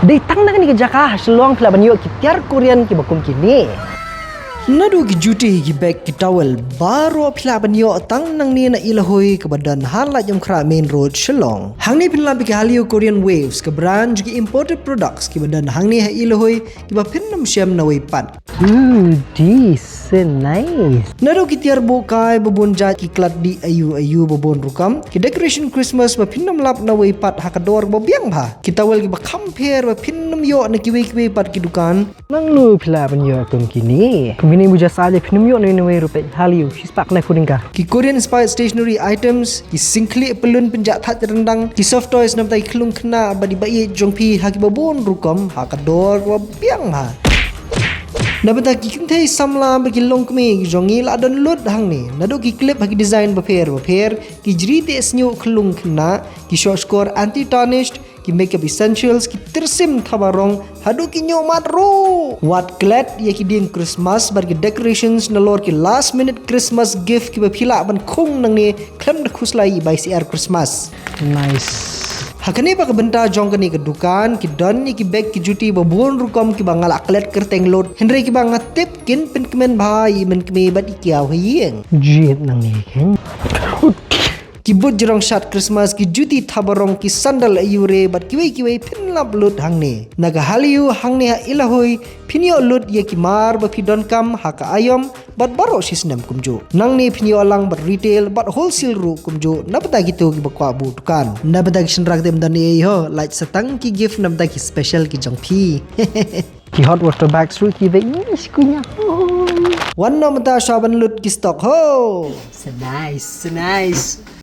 Day tang nak ni kejaka selong pula banyo kitiar Korean ki bakum kini. Nadu ki juti ki bag ki towel baro pila banyo tang nang ni na ilahoi ke badan halat yang kra main road Shillong. Hang ni pinlam ki halio Korean Waves ke brand ki imported products ki badan hang ni ha ilahoi ki ba pinnam syam na way pat. This nice. Nadu ki tiar bokai babon jat ki klat di ayu babon rukam ki decoration Christmas ba pinnam lap na way pat hakador ba biang ba. Ki towel ki ba compare ba pinnam yo na ki way pat ki dukan. Nang lu pula banyo kum kini. Ini muja saja penumyo na inaway rupiah haliu. She's pak life ka. Ki Korean inspired stationery items, ki singkli pelun penjat hat rendang, ki soft toys nam tai kelung kena badi bayi jongpi haki babon rukam hakador wa biang ha. Nabata ki kintai samla bagi long kemi ki jongi la don lut hang ni. Nado ki clip haki design baper ki jrite snyo kelung kena, ki short score anti tarnished, ki makeup essentials ki tersim thabarong hadu ki nyomat ro what glad ye ki din Christmas bar ki decorations na lor ki last minute Christmas gift ki bapila ban khung nang ni klem na khuslai by CR Christmas Nice. hakane ba ka benta jong kani ke dukan ki don ni ki bag ki juti babon rukom ki bangal aklet kerteng lot henry ki bang tip kin pen kemen bhai men keme bat ikiaw hieng Jit nang ni ken. ki bud jerong shat Christmas ki juti thabarong ki sandal ayure bat kiwei pinlap lut hang ne naga haliu hang ne ha ilahoi pinio lut ye ki mar ba pidon kam haka ayom bat baro sisnem kumjo nang ne pinio alang bat retail bat wholesale ru kumjo nabata gitu ki bakwa bu dukan nabata ki shenrak dem dan ye ho like satang ki gift nabata ki special ki jong pi Ki hot water bags ru ki veis kunya. one no mata shaban lut ki stock ho So nice.